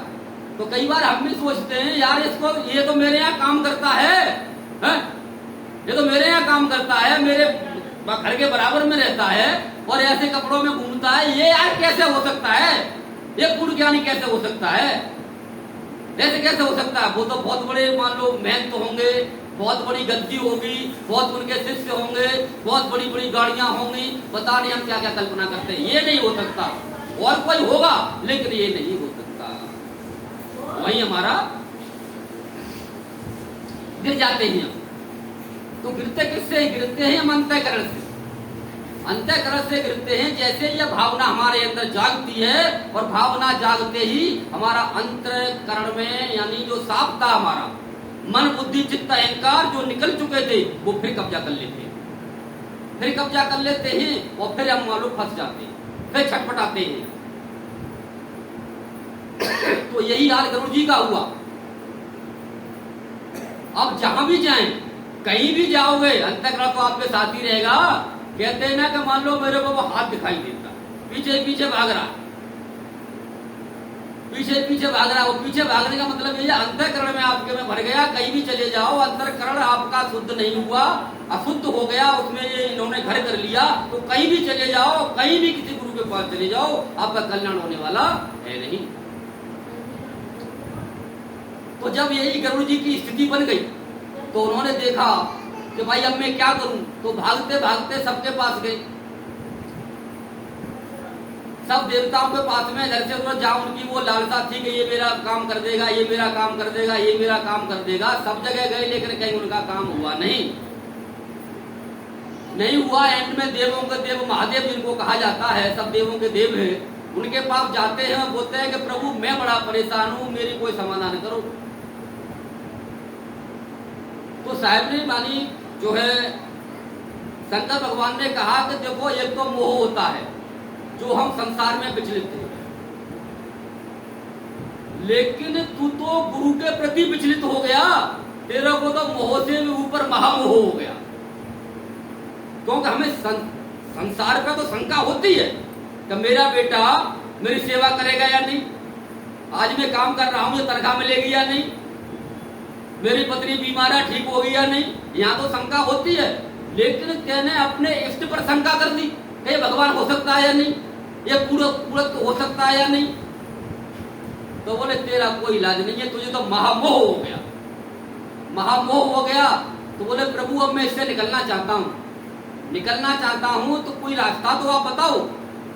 तो कई बार हम भी सोचते हैं यार इसको, ये तो मेरे यहाँ काम करता है, ये तो मेरे यहाँ काम करता है, मेरे वह घर के बराबर में रहता है और ऐसे कपड़ों में घूमता है, ये यार कैसे हो सकता है? ये पूर्ण ज्ञानी कैसे हो सकता है? ऐसे कैसे हो सकता है? वो तो बहुत बड़े मान लो महंत होंगे, बहुत बड़ी गद्दी होगी, बहुत उनके शिष्य होंगे, बहुत बड़ी बड़ी गाड़ियां होंगी, पता नहीं हम क्या क्या कल्पना करते हैं। ये नहीं हो सकता। और कोई होगा लेकिन ये नहीं हो सकता। वही हमारा गिर जाते हैं। तो गिरते किससे? गिरते हैं हम अंतःकरण से। अंतःकरण से गिरते हैं। जैसे यह भावना हमारे अंदर जागती है और भावना जागते ही हमारा अंतःकरण में यानी जो साफ था हमारा मन बुद्धि चित्त अहंकार जो निकल चुके थे वो फिर कब्जा कर लेते हैं, फिर कब्जा कर लेते हैं और फिर हम मालूम फंस जाते हैं, फिर छटपटाते हैं। तो यही हाल गुरु जी का हुआ। अब जहां भी जाएं, कहीं भी जाओगे अंतःकरण तो आपके साथ ही रहेगा। कहते हैं ना कि मान लो मेरे को वो हाथ दिखाई देता, पीछे पीछे भाग रहा, पीछे पीछे भाग रहा। वो पीछे भागने का मतलब ये अंतःकरण में आपके में भर गया। कहीं भी चले जाओ अंतःकरण आपका शुद्ध नहीं हुआ, अशुद्ध हो गया, उसमें ये इन्होंने घर कर लिया। तो कहीं भी चले जाओ, कहीं भी किसी गुरु के पास चले जाओ, आपका कल्याण होने वाला है नहीं। तो जब यही गुरु जी की स्थिति बन गई तो उन्होंने देखा कि भाई अब मैं क्या करूं। तो भागते भागते सबके पास गए, सब देवताओं के पास में। इधर से उधर जहां उनकी वो लालसा थी कि ये मेरा काम कर देगा, ये मेरा काम कर देगा, ये मेरा काम कर देगा, सब जगह गए लेकिन कहीं उनका काम हुआ नहीं, नहीं हुआ। एंड में देवों के देव महादेव जिनको कहा जाता है, सब देवों के देव है, उनके पास जाते हैं, बोलते हैं कि प्रभु मैं बड़ा परेशान हूं, मेरी कोई समाधान करो। तो साहब ने मानी जो है शंकर भगवान ने कहा कि देखो एक तो मोह होता है जो हम संसार में विचलित हैं, लेकिन तू तो गुरु के प्रति विचलित हो गया, तेरे को तो मोह से भी ऊपर महामोह हो गया। क्योंकि हमें संसार का तो शंका होती है कि मेरा बेटा मेरी सेवा करेगा या नहीं, आज मैं काम कर रहा हूं ये तनख्वाह मिलेगी या नहीं, मेरी पत्नी बीमार है ठीक होगी या नहीं, यहाँ तो शंका होती है। लेकिन कहने अपने इष्ट पर शंका कर दी, ये भगवान हो सकता है या नहीं, ये पूरक हो सकता है या नहीं। तो बोले तेरा कोई इलाज नहीं है, तुझे तो महामोह हो गया, महामोह हो गया। तो बोले प्रभु अब मैं इससे निकलना चाहता हूँ, निकलना चाहता हूँ तो कोई रास्ता तो आप बताओ।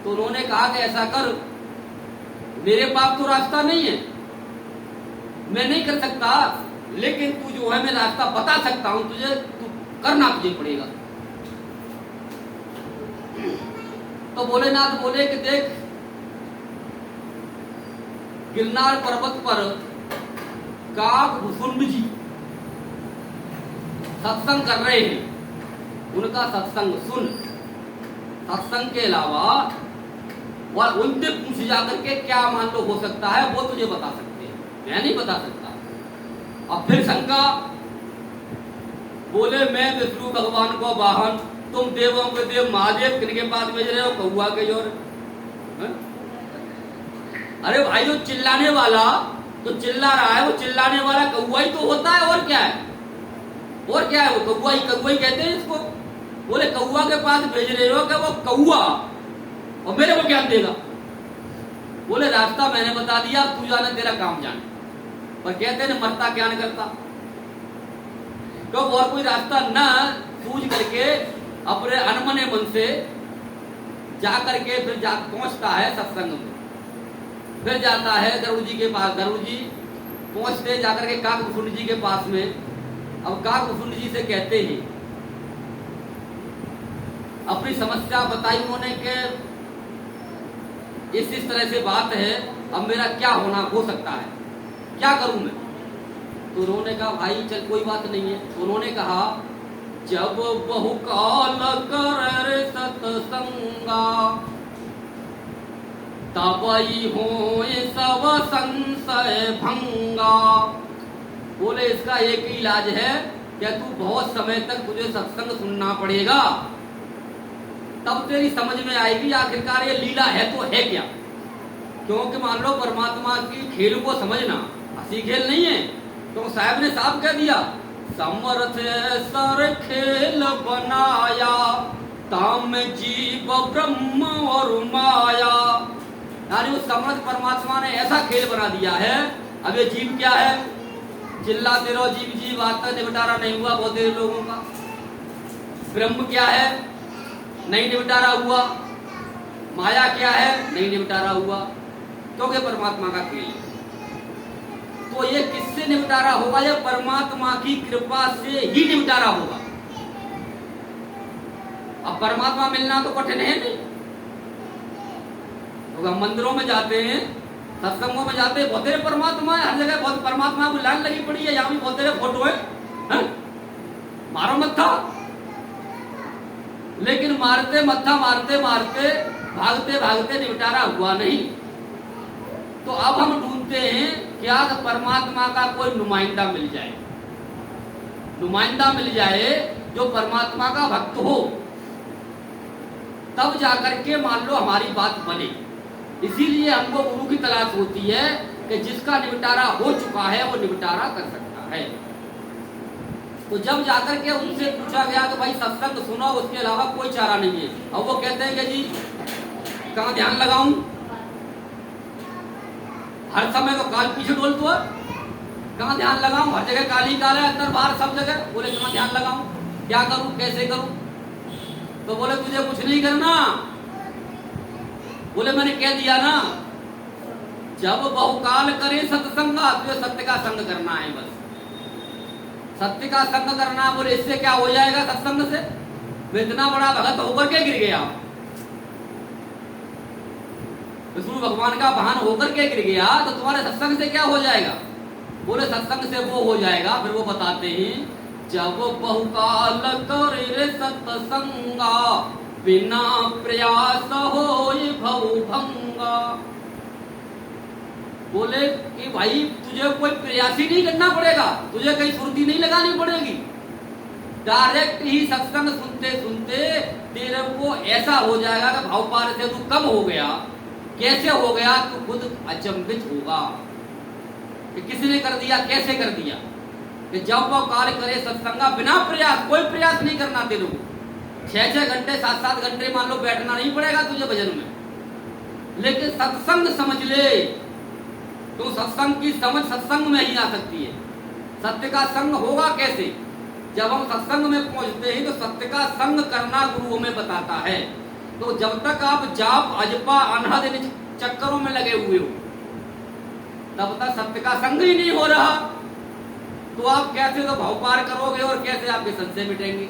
तो उन्होंने कहा कि ऐसा कर, मेरे पास तो रास्ता नहीं है, मैं नहीं कर सकता, लेकिन तू जो है मैं रास्ता बता सकता हूं तुझे, तू करना तुझे पड़ेगा। तो भोलेनाथ बोले कि देख गिरनार पर्वत पर काकभूषुंड जी सत्संग कर रहे हैं, उनका सत्संग सुन, सत्संग के अलावा और उनसे पूछ जाकर के क्या मान लो हो सकता है वो तुझे बता सकते हैं, मैं नहीं बता सकता। अब फिर शंका, बोले मैं विष्णु भगवान को वाहन, तुम देवों के देव महादेव किनके पास भेज रहे हो? कौआ के जोर। अरे भाई वो चिल्लाने वाला तो चिल्ला रहा है, वो चिल्लाने वाला कौआ ही तो होता है, और क्या है, और क्या है? वो कौआ ही कहते हैं इसको। बोले कौआ के पास भेज रहे हो कि वो कौआ और मेरे को ज्ञान देगा? बोले रास्ता मैंने बता दिया, तू जाने तेरा काम जाने। पर कहते हैं मरता क्या नहीं करता, तो और कोई रास्ता न सूझ करके अपने अनमने मन से जा करके फिर पहुंचता है सत्संग में, फिर जाता है गरुड़ जी के पास। गरुड़ जी पहुंचते जाकर के काकभूषुंड जी के पास में। अब काकभूषुंड जी से कहते हैं, अपनी समस्या बताई उन्होंने के इस तरह से बात है, अब मेरा क्या होना हो सकता है, क्या करूं मैं? तो उन्होंने कहा भाई चल कोई बात नहीं है। तो उन्होंने कहा जब बहुकाल कर सत्संगा तबई हो सब संशय भंगा। बोले इसका एक ही इलाज है, क्या तू बहुत समय तक तुझे सत्संग सुनना पड़ेगा, तब तेरी समझ में आएगी आखिरकार ये लीला है तो है क्या। क्योंकि मान लो परमात्मा की खेल को समझना हंसी खेल नहीं है। तो साहब ने साफ कह दिया, समर्थ सर खेल बनाया ताम जीव ब्रह्म और माया, यानी उस समर्थ परमात्मा ने ऐसा खेल बना दिया है। अब ये जीव क्या है? चिल्लाते रहो जीव जीव, आज तक निपटारा नहीं हुआ बहुत देर लोगों का। ब्रह्म क्या है? नहीं निपटारा हुआ। माया क्या है? नहीं निपटारा हुआ, क्योंकि परमात्मा का खेल है। तो ये किससे निपटारा होगा? ये परमात्मा की कृपा से ही निपटारा होगा। अब परमात्मा मिलना तो कठिन है नहीं। तो हम मंदिरों में जाते हैं, सत्संगों में जाते हैं, बहुत तेरे परमात्मा है, हर जगह बहुत परमात्मा की लाइन लगी पड़ी है, यहाँ भी बहुत तेरे फोटो है? मारो मत्था। लेकिन मारते मत्था, मारते मारते, भागते भागते निपटारा हुआ नहीं। तो अब हम ढूंढते हैं क्या परमात्मा का कोई नुमाइंदा मिल जाए, नुमाइंदा मिल जाए जो परमात्मा का भक्त हो, तब जाकर के मान लो हमारी बात बने। इसीलिए हमको गुरु की तलाश होती है कि जिसका निपटारा हो चुका है वो निपटारा कर सकता है। तो जब जाकर के उनसे पूछा गया कि भाई सत्संग सुनो, उसके अलावा कोई चारा नहीं है। अब वो कहते हैं कि जी कहाँ ध्यान लगाऊं, हर समय तो काल पीछे डोल तो है, कहाँ ध्यान लगाऊं, हर जगह काल ही काल है, अंदर बाहर सब जगह। बोले कहाँ ध्यान लगाऊं, क्या करूं, कैसे करूं? तो बोले तुझे कुछ नहीं करना। बोले मैंने कह दिया ना, जब बहुकाल करे सत्संगा, तुझे सत्य का संग करना है, बस सत्य का संग करना। बोले इससे क्या हो जाएगा सत्संग से? मैं इतना बड़ा भगत होकर के गिर गया, विष्णु भगवान का वाहन होकर के गिर गया, तो तुम्हारे सत्संग से क्या हो जाएगा? बोले सत्संग से वो हो जाएगा, फिर वो बताते हैं जब बहुकाल करे सत्संगा, बिना प्रयास होय भव भंगा। बोले कि भाई तुझे कोई प्रयास ही नहीं करना पड़ेगा, तुझे कहीं सुर्ती नहीं लगानी पड़ेगी, डायरेक्ट ही सत्संग सुनते सुनते तेरे को ऐसा हो जाएगा कि भाव पार से तू कम हो गया। कैसे हो गया? तू खुद अचंभित होगा कि किसने कर दिया, कैसे कर दिया। कि जब वो कार्य करे सत्संगा, बिना प्रयास, कोई प्रयास नहीं करना तेरे को। 6-6 घंटे 7-7 घंटे मान लो बैठना नहीं पड़ेगा तुझे भजन में, लेकिन सत्संग समझ ले तो सत्संग की समझ सत्संग में ही आ सकती है। सत्य का संग होगा कैसे? जब हम सत्संग में पहुंचते हैं तो सत्य का संग करना गुरु हमें बताता है। तो जब तक आप जाप अजपा अनहद इन चक्करों में लगे हुए हो, तब तक सत्य का संग ही नहीं हो रहा, तो आप कैसे तो भाव पार करोगे और कैसे आपके संशय मिटेंगे?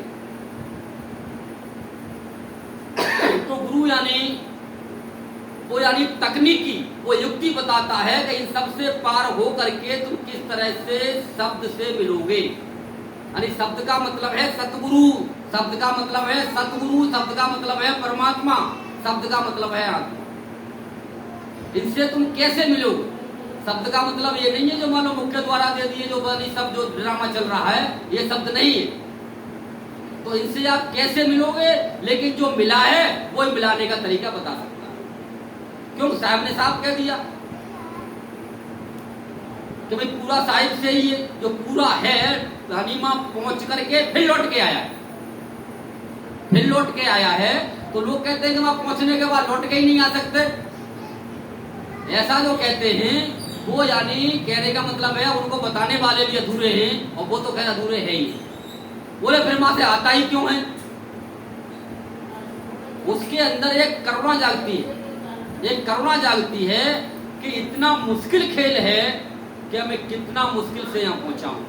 तो गुरु यानी तकनीकी, वो युक्ति बताता है कि इन सबसे पार हो करके तुम किस तरह से शब्द से मिलोगे। यानी शब्द का मतलब है सतगुरु, शब्द का मतलब है सतगुरु, शब्द का मतलब है परमात्मा, शब्द का मतलब है आत्मा। इनसे तुम कैसे मिलोगे? शब्द का मतलब ये नहीं है जो मान लो मुख्य द्वारा दे दिए, जो बनी सब जो ड्रामा चल रहा है, ये शब्द नहीं है। तो इनसे आप कैसे मिलोगे? लेकिन जो मिला है वो मिलाने का तरीका बता सकता है। क्यों? साहब ने साफ कह दिया कि भाई पूरा साहिब से ही है, जो पूरा है हनीमा पहुंच करके फिर लौट के आया है, फिर लौट के आया है। तो लोग कहते हैं कि वहां पहुंचने के बाद लौट के ही नहीं आ सकते। ऐसा जो कहते हैं वो यानी कहने का मतलब है उनको बताने वाले भी अधूरे हैं, और वो तो खैर अधूरे है ही। बोले फिर वहां से आता ही क्यों है? उसके अंदर एक करुणा जागती है, एक करुणा जागती है कि इतना मुश्किल खेल है कि मैं कितना मुश्किल से यहाँ पहुंचा हूं,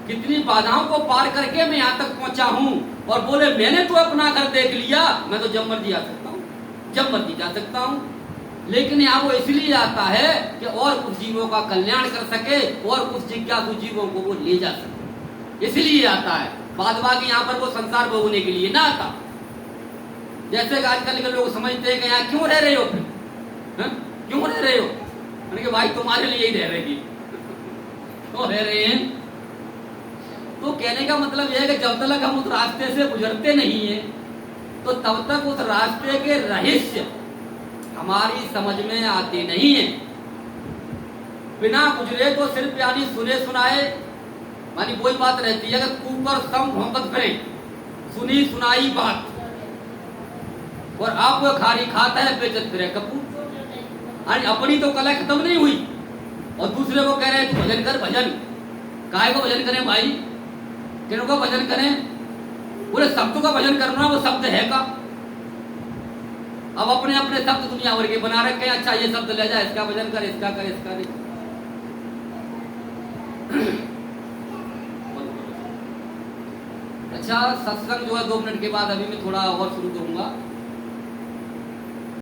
कितनी बाधाओं को पार करके मैं यहाँ तक पहुंचा हूं। और बोले मैंने तो अपना घर देख लिया, मैं तो जब मर्जी आ सकता हूँ, जब मर्जी जा सकता हूँ। लेकिन यहाँ वो इसलिए आता है कि और कुछ जीवों का कल्याण कर सके, और कुछ जिज्ञासु जीवों को वो ले जा सके, इसलिए आता है। बाद बाकी यहाँ पर वो संसार भोगने के लिए ना आता। जैसे आजकल के लोग समझते हैं कि यहाँ क्यों रह रहे हो, फिर क्यों रह रहे हो? मैंने कहा भाई तुम्हारे लिए ही रह रहे तो रह रहे हैं। तो कहने का मतलब यह है कि जब तक हम उस रास्ते से गुजरते नहीं है, तो तब तक उस रास्ते के रहस्य हमारी समझ में आते नहीं है। बिना गुजरे तो सिर्फ यानी सुने सुनाए, यानी वही बात रहती है कि कुकर सम भौंकत फिरे, सुनी सुनाई बात, और आप वो खारी खाता है बेचत फिरे कपूर। अरे अपनी तो कला खत्म नहीं हुई और दूसरे को कह रहे हैं तू भजन कर। भजन काहे को भजन करें भाई, किन को भजन करें? बोले शब्द का भजन करना, वो शब्द है का? अब अपने अपने शब्द दुनिया भर के बना रखे हैं। अच्छा ये शब्द ले जा, इसका भजन कर, इसका कर, इसका नहीं। अच्छा सत्संग जो है 2 मिनट के बाद अभी मैं थोड़ा और शुरू करूंगा।